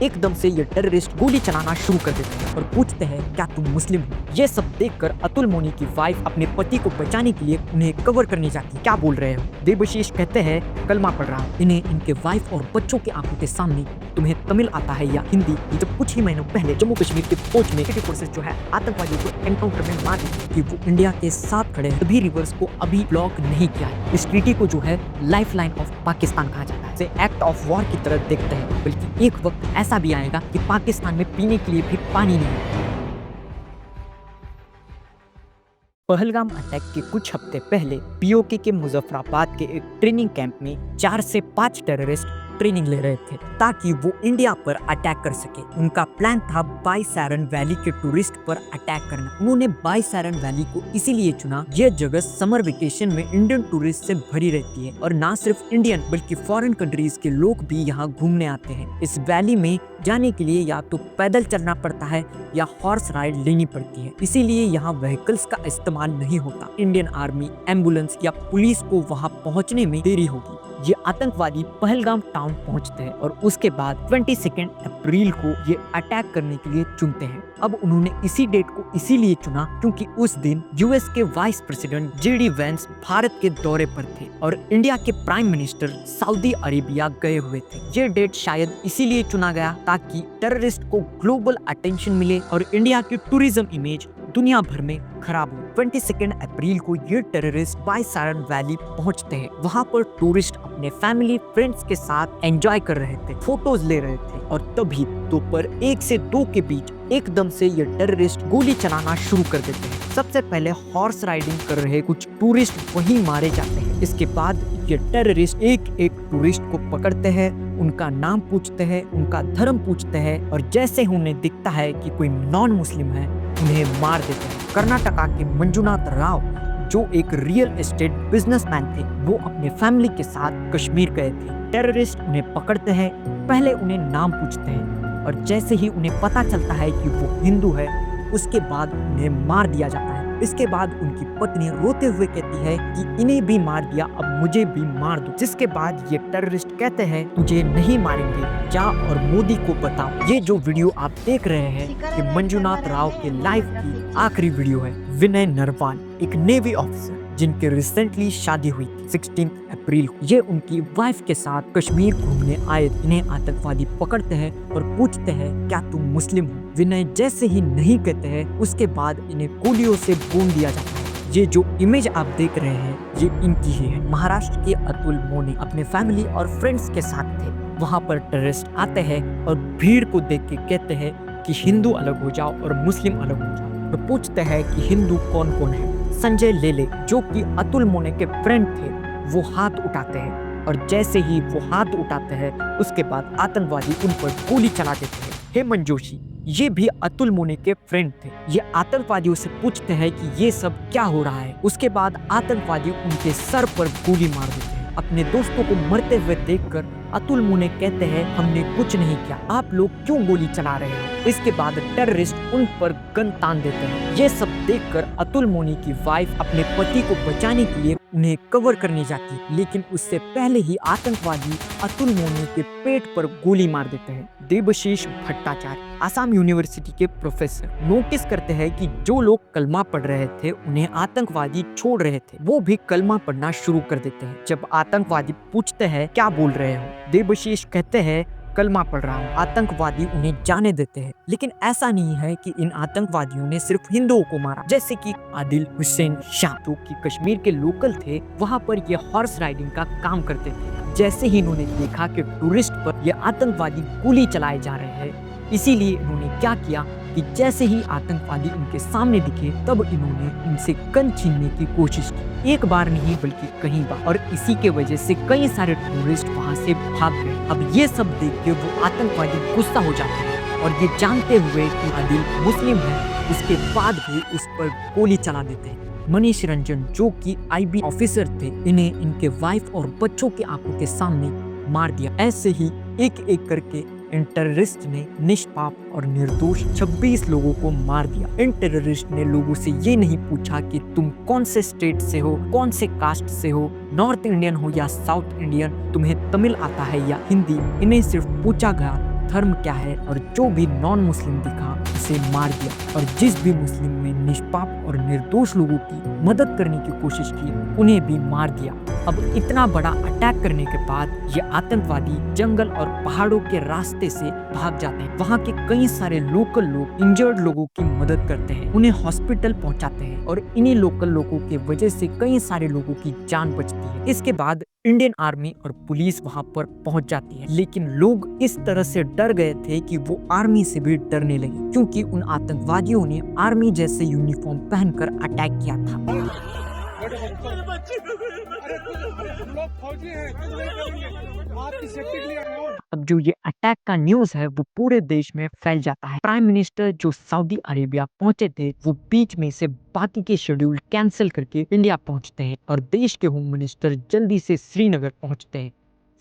एकदम से ये टेररिस्ट गोली चलाना शुरू कर देते हैं और पूछते हैं क्या तुम मुस्लिम हो। ये सब देखकर अतुल मोनी की वाइफ अपने पति को बचाने के लिए उन्हें कवर करने जाती है। क्या बोल रहे हो? देबशीष कहते हैं कलमा पढ़ रहा हूँ। इन्हें इनके वाइफ और बच्चों की आंखों के सामने तुम्हें तमिल आता है या हिंदी? जब कुछ ही महीनों पहले जम्मू कश्मीर के फौज में फोर्सेस जो है आतंकवादियों को एनकाउंटर में मार दी कि वो इंडिया के साथ खड़े हैं, तभी रिवर्स को अभी ब्लॉक नहीं किया है। इस ट्रीटी को जो है लाइफ लाइन ऑफ पाकिस्तान कहा जाता है। इसे एक्ट ऑफ वॉर की तरह देखते हैं, बल्कि एक वक्त ऐसा भी आएगा कि पाकिस्तान में पीने के लिए भी पानी नहीं है। पहलगाम अटैक के कुछ हफ्ते पहले पीओके के मुजफ्फराबाद के एक ट्रेनिंग कैंप में 4 से 5 टेररिस्ट ट्रेनिंग ले रहे थे ताकि वो इंडिया पर अटैक कर सके। उनका प्लान था बाईसैरन वैली के टूरिस्ट पर अटैक करना। उन्होंने बाईसैरन वैली को इसीलिए चुना, यह जगह समर वेकेशन में इंडियन टूरिस्ट से भरी रहती है और ना सिर्फ इंडियन बल्कि फॉरेन कंट्रीज के लोग भी यहाँ घूमने आते हैं। इस वैली में जाने के लिए या तो पैदल चलना पड़ता है या हॉर्स राइड लेनी पड़ती है, इसीलिए यहाँ व्हीकल्स का इस्तेमाल नहीं होता। इंडियन आर्मी, एम्बुलेंस या पुलिस को वहाँ पहुँचने में देरी होगी। ये आतंकवादी पहलगाम टाउन पहुंचते हैं और उसके बाद 22 अप्रैल को ये अटैक करने के लिए चुनते हैं। अब उन्होंने इसी डेट को इसीलिए चुना क्योंकि उस दिन यूएस के vice president JD Vance Bharat के दौरे पर थे और इंडिया के प्राइम मिनिस्टर सऊदी अरेबिया गए हुए थे। ये डेट शायद इसीलिए चुना गया ताकि टेररिस्ट को ग्लोबल अटेंशन मिले और इंडिया की टूरिज्म इमेज दुनिया भर में खराब हो। 22 अप्रैल को ये टेररिस्ट बाईसैरन वैली पहुंचते हैं। वहां पर टूरिस्ट अपने फैमिली फ्रेंड्स के साथ एंजॉय कर रहे थे, फोटोज ले रहे थे और तभी दोपहर 1 से 2 के बीच एकदम से ये टेररिस्ट गोली चलाना शुरू कर देते हैं। सबसे पहले हॉर्स राइडिंग कर रहे कुछ टूरिस्ट वहीं मारे जाते हैं। इसके बाद ये टेररिस्ट एक एक टूरिस्ट को पकड़ते हैं, उनका नाम पूछते हैं, उनका धर्म पूछते हैं और जैसे ही उन्हें दिखता है कि कोई नॉन मुस्लिम है उन्हें मार देते हैं। कर्नाटका के मंजुनाथ राव जो एक रियल एस्टेट बिजनेसमैन थे, वो अपने फैमिली के साथ कश्मीर गए थे। टेररिस्ट उन्हें पकड़ते हैं, पहले उन्हें नाम पूछते हैं और जैसे ही उन्हें पता चलता है कि वो हिंदू है, उसके बाद उन्हें मार दिया जाता है। इसके बाद उनकी पत्नी रोते हुए कहती है कि इन्हें भी मार दिया, अब मुझे भी मार दो। जिसके बाद ये टेररिस्ट कहते हैं तुझे नहीं मारेंगे, जा और मोदी को बताओ। ये जो वीडियो आप देख रहे हैं ये मंजुनाथ राव के लाइफ की आखिरी वीडियो है। विनय नरवाल एक नेवी ऑफिसर जिनके रिसेंटली शादी हुई थी 16 अप्रैल को, ये उनकी वाइफ के साथ कश्मीर घूमने आए। इन्हें आतंकवादी पकड़ते हैं और पूछते हैं क्या तुम मुस्लिम हो। विनय जैसे ही नहीं कहते हैं उसके बाद इन्हें गोलियों से भून दिया जाता है। ये जो इमेज आप देख रहे हैं ये इनकी ही है। महाराष्ट्र के अतुल मोनी अपने फैमिली और फ्रेंड्स के साथ थे। वहाँ पर टेररिस्ट आते हैं और भीड़ को देख के कहते हैं कि हिंदू अलग हो जाओ और मुस्लिम अलग हो जाओ। तो पूछते हैं कि हिंदू कौन कौन है। संजय लेले जो कि अतुल मोने के फ्रेंड थे वो हाथ उठाते हैं और जैसे ही वो हाथ उठाते हैं उसके बाद आतंकवादी उन पर गोली चला देते हैं। हेमंत जोशी ये भी अतुल मोने के फ्रेंड थे। ये आतंकवादियों से पूछते हैं कि ये सब क्या हो रहा है। उसके बाद आतंकवादी उनके सर पर गोली मार देते हैं। अपने दोस्तों को मरते हुए देखकर अतुल मोने कहते हैं हमने कुछ नहीं किया, आप लोग क्यों गोली चला रहे हो। इसके बाद टेररिस्ट उन पर गन तान देते हैं। ये सब देखकर अतुल मोनी की वाइफ अपने पति को बचाने के लिए उन्हें कवर करने जाती है, लेकिन उससे पहले ही आतंकवादी अतुल मोनी के पेट पर गोली मार देते हैं। देबशीष भट्टाचार्य आसाम यूनिवर्सिटी के प्रोफेसर नोटिस करते हैं कि जो लोग कलमा पढ़ रहे थे उन्हें आतंकवादी छोड़ रहे थे, वो भी कलमा पढ़ना शुरू कर देते हैं। जब आतंकवादी पूछते हैं क्या बोल रहे हो, देबशीष कहते हैं कलमा पढ़ रहा हूँ। आतंकवादी उन्हें जाने देते हैं, लेकिन ऐसा नहीं है कि इन आतंकवादियों ने सिर्फ हिंदुओं को मारा। जैसे कि आदिल हुसैन शाह जो कि कश्मीर के लोकल थे, वहाँ पर ये हॉर्स राइडिंग का काम करते थे। जैसे ही इन्होंने देखा कि टूरिस्ट पर ये आतंकवादी गोली चलाए जा रहे हैं, इसीलिए इन्होंने क्या किया कि जैसे ही आतंकवादी उनके सामने दिखे तब इन्होंने उनसे गन छीनने की कोशिश की। एक बार नहीं बल्कि कई बार, और इसी के वजह से कई सारे टूरिस्ट वहां से भाग गए। अब ये सब देख के वो आतंकवादी गुस्सा हो जाते हैं और ये जानते हुए कि आदिल मुस्लिम है इसके बाद भी उस पर गोली चला देते हैं। मनीष रंजन जो कि आईबी ऑफिसर थे, इन्हें इनके वाइफ और बच्चों की आंखों के सामने मार दिया। ऐसे ही एक एक करके इन टेररिस्ट ने निष्पाप और निर्दोष 26 लोगों को मार दिया। इन टेररिस्ट ने लोगों से ये नहीं पूछा कि तुम कौन से स्टेट से हो, कौन से कास्ट से हो, नॉर्थ इंडियन हो या साउथ इंडियन, तुम्हें तमिल आता है या हिंदी। इन्हें सिर्फ पूछा गया धर्म क्या है और जो भी नॉन मुस्लिम दिखा उसे मार दिया और जिस भी मुस्लिम ने निष्पाप और निर्दोष लोगों की मदद करने की कोशिश की उन्हें भी मार दिया। अब इतना बड़ा अटैक करने के बाद ये आतंकवादी जंगल और पहाड़ों के रास्ते से भाग जाते हैं। वहाँ के कई सारे लोकल लोग इंजर्ड लोगों की मदद करते हैं, उन्हें हॉस्पिटल पहुंचाते हैं और इन्हीं लोकल लोगों के वजह से कई सारे लोगों की जान बचती है। इसके बाद इंडियन आर्मी और पुलिस वहां पर पहुंच जाती है, लेकिन लोग इस तरह से डर गए थे कि वो आर्मी से भी डरने लगे क्योंकि उन आतंकवादियों ने आर्मी जैसे यूनिफॉर्म पहनकर अटैक किया था। अब जो ये अटैक का न्यूज है वो पूरे देश में फैल जाता है। प्राइम मिनिस्टर जो सऊदी अरेबिया पहुंचे थे वो बीच में से बाकी के शेड्यूल कैंसिल करके इंडिया पहुंचते हैं और देश के होम मिनिस्टर जल्दी से श्रीनगर पहुंचते हैं।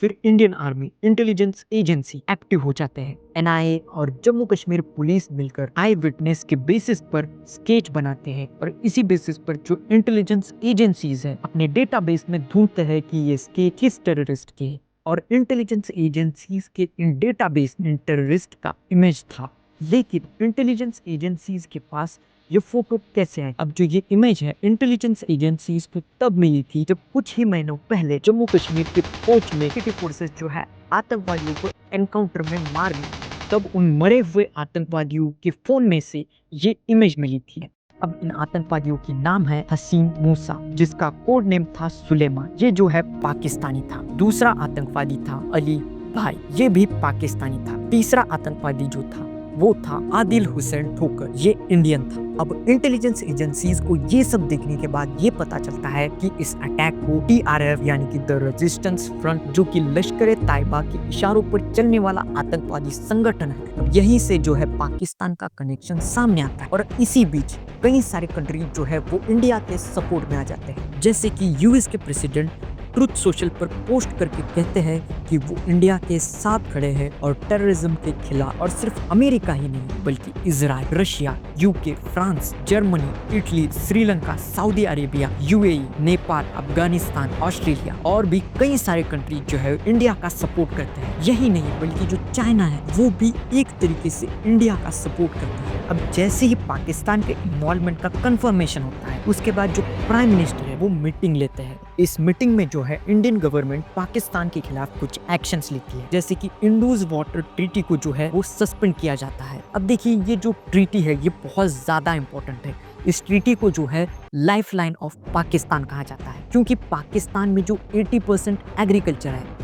फिर Indian army intelligence agency active हो जाते हैं। एनआईए और जम्मू कश्मीर पुलिस मिलकर आई विटनेस के बेसिस पर स्केच बनाते हैं और इसी बेसिस पर जो इंटेलिजेंस एजेंसीज है अपने डेटाबेस में ढूंढते हैं कि ये स्केच किस टेररिस्ट के है और इंटेलिजेंस एजेंसीज के इन डेटाबेस में टेररिस्ट का इमेज था। लेकिन इंटेलिजेंस एजेंसीज के पास ये फोटो कैसे आए? अब जो ये इमेज है इंटेलिजेंस एजेंसीज को तब मिली थी जब कुछ ही महीनों पहले जम्मू कश्मीर के फौज में सिक्योरिटी फोर्सेस जो है आतंकवादियों को एनकाउंटर में मार दी। तब उन मरे हुए आतंकवादियों के फोन में से ये इमेज मिली थी। अब इन आतंकवादियों की नाम है हसीन मूसा, जिसका कोड नेम था सुलेमान, ये जो है पाकिस्तानी था। दूसरा आतंकवादी था अली भाई, ये भी पाकिस्तानी था। तीसरा आतंकवादी जो था वो था आदिल हुसैन ठोकर, ये इंडियन था। अब इंटेलिजेंस एजेंसीज को ये सब देखने के बाद ये पता चलता है कि इस अटैक को TRF यानी कि द रेजिस्टेंस फ्रंट, जो कि लश्कर ताइबा के इशारों पर चलने वाला आतंकवादी संगठन है, अब यहीं से जो है पाकिस्तान का कनेक्शन सामने आता है। और इसी बीच कई सारे कंट्री जो है वो इंडिया के सपोर्ट में आ जाते हैं, जैसे कि यूएस के प्रेसिडेंट ट्रुथ सोशल पर पोस्ट करके कहते हैं कि वो इंडिया के साथ खड़े हैं और टेररिज्म के खिलाफ। और सिर्फ अमेरिका ही नहीं बल्कि Israel, Russia, UK, France, Germany, Italy, Sri Lanka, Saudi Arabia, UAE, Nepal, Afghanistan, Australia और भी कई सारे कंट्री जो है इंडिया का सपोर्ट करते हैं। यही नहीं बल्कि जो चाइना है वो भी एक तरीके से इंडिया का सपोर्ट करता है। अब जैसे ही पाकिस्तान के इन्वॉल्वमेंट का कंफर्मेशन होता है उसके बाद जो प्राइम मिनिस्टर है वो मीटिंग लेते हैं। इस मीटिंग में जो है इंडियन गवर्नमेंट पाकिस्तान के खिलाफ कुछ एक्शंस लेती है, जैसे कि इंडस वाटर ट्रीटी को जो है वो सस्पेंड किया जाता है। अब देखिए ये जो ट्रीटी है ये बहुत ज्यादा इंपॉर्टेंट है। इस ट्रीटी को जो है लाइफलाइन ऑफ पाकिस्तान कहा जाता है, क्योंकि पाकिस्तान में जो 80% एग्रीकल्चर है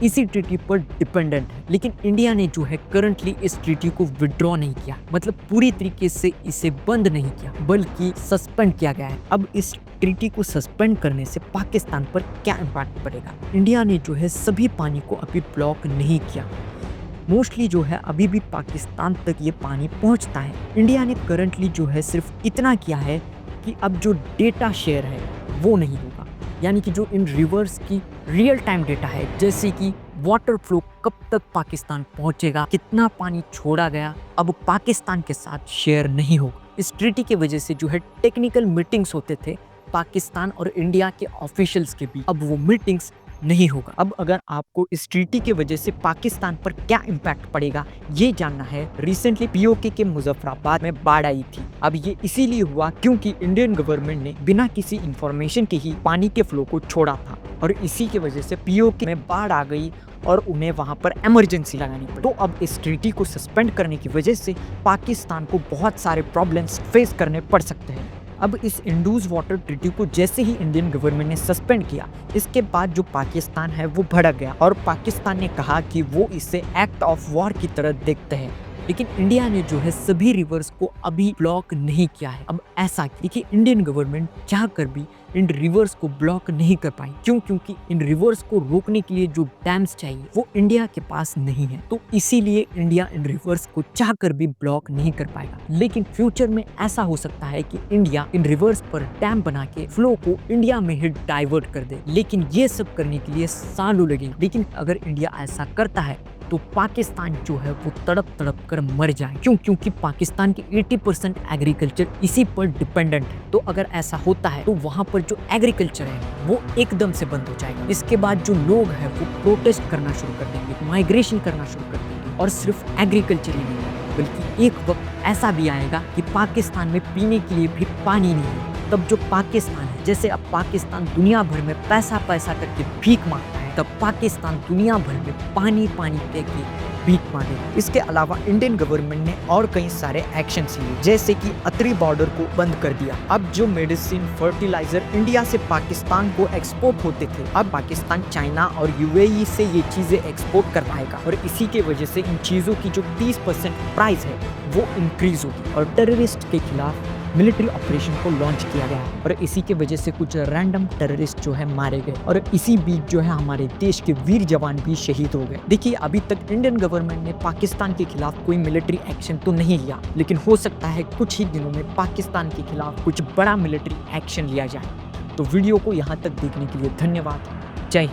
इसी ट्रीटी पर डिपेंडेंट है। लेकिन इंडिया ने जो है करंटली इस ट्रीटी को विड्रॉ नहीं किया, मतलब पूरी तरीके से इसे बंद नहीं किया बल्कि सस्पेंड किया गया है। अब इस ट्रीटी को सस्पेंड करने से पाकिस्तान पर क्या इम्पैक्ट पड़ेगा? इंडिया ने जो है सभी पानी को अभी ब्लॉक नहीं किया, मोस्टली जो है अभी भी पाकिस्तान तक ये पानी पहुंचता है। इंडिया ने करंटली जो है सिर्फ इतना किया है कि अब जो डेटा शेयर है वो नहीं होगा, यानी कि जो इन रिवर्स की रियल टाइम डेटा है, जैसे कि वाटर फ्लो कब तक पाकिस्तान पहुंचेगा, कितना पानी छोड़ा गया, अब पाकिस्तान के साथ शेयर नहीं होगा। इस ट्रीटी की वजह से जो है टेक्निकल मीटिंग्स होते थे पाकिस्तान और इंडिया के ऑफिशियल्स के बीच, अब वो मीटिंग्स नहीं होगा। अब अगर आपको इस ट्रीटी की वजह से पाकिस्तान पर क्या इम्पैक्ट पड़ेगा ये जानना है, रिसेंटली POK के मुजफ्फराबाद में बाढ़ आई थी। अब ये इसीलिए हुआ क्योंकि इंडियन गवर्नमेंट ने बिना किसी इंफॉर्मेशन के ही पानी के फ्लो को छोड़ा था और इसी की वजह से POK में बाढ़ आ गई और उन्हें वहां पर इमरजेंसी लगानी पड़ी। तो अब इस ट्रीटी को सस्पेंड करने की वजह से पाकिस्तान को बहुत सारे प्रॉब्लम्स फेस करने पड़ सकते हैं। अब इस इंडस वाटर ट्रीटी को जैसे ही इंडियन गवर्नमेंट ने सस्पेंड किया, इसके बाद जो पाकिस्तान है वो भड़क गया और पाकिस्तान ने कहा कि वो इसे एक्ट ऑफ वॉर की तरह देखते हैं। लेकिन इंडिया ने जो है सभी रिवर्स को अभी ब्लॉक नहीं किया है। अब ऐसा देखिए इंडियन गवर्नमेंट चाह कर भी इन रिवर्स को ब्लॉक नहीं कर पाई। क्यों? क्योंकि इन रिवर्स को रोकने के लिए जो डैम्स चाहिए वो इंडिया के पास नहीं है, तो इसीलिए इंडिया इन रिवर्स को चाह कर भी ब्लॉक नहीं कर पाएगा। लेकिन फ्यूचर में ऐसा हो सकता है कि इंडिया इन रिवर्स पर डैम बना के फ्लो को इंडिया में ही डाइवर्ट कर दे, लेकिन ये सब करने के लिए सालों लगेंगे। लेकिन अगर इंडिया ऐसा करता है तो पाकिस्तान जो है वो तड़प तड़प कर मर जाए। क्यों? क्योंकि पाकिस्तान की 80% एग्रीकल्चर इसी पर डिपेंडेंट है। तो अगर ऐसा होता है तो वहां पर जो एग्रीकल्चर है वो एकदम से बंद हो जाएगा। इसके बाद जो लोग हैं वो प्रोटेस्ट करना शुरू कर देंगे, माइग्रेशन करना शुरू कर देंगे और सिर्फ एग्रीकल्चर ही नहीं, बल्कि एक वक्त ऐसा भी आएगा कि पाकिस्तान में पीने के लिए भी पानी नहीं है। तब जो पाकिस्तान है, जैसे अब पाकिस्तान दुनिया भर में पैसा पैसा करके भीख मांगता है, तब पाकिस्तान दुनिया भर में पानी पानी दे के भीख मांगे। इसके अलावा इंडियन गवर्नमेंट ने और कई सारे एक्शन लिए, जैसे कि अतरी बॉर्डर को बंद कर दिया। अब जो मेडिसिन, फर्टिलाइजर इंडिया से पाकिस्तान को एक्सपोर्ट होते थे, अब पाकिस्तान चाइना और यूएई से ये चीजें एक्सपोर्ट कर पाएगा और इसी के वजह से इन चीजों की जो 30% प्राइस है वो इंक्रीज होगी। और टेररिस्ट के खिलाफ मिलिट्री ऑपरेशन को लॉन्च किया गया और इसी के वजह से कुछ रैंडम टेररिस्ट जो है मारे गए और इसी बीच जो है हमारे देश के वीर जवान भी शहीद हो गए। देखिए, अभी तक इंडियन गवर्नमेंट ने पाकिस्तान के खिलाफ कोई मिलिट्री एक्शन तो नहीं लिया, लेकिन हो सकता है कुछ ही दिनों में पाकिस्तान के खिलाफ कुछ बड़ा मिलिट्री एक्शन लिया जाए। तो वीडियो को यहाँ तक देखने के लिए धन्यवाद। जय हिंद।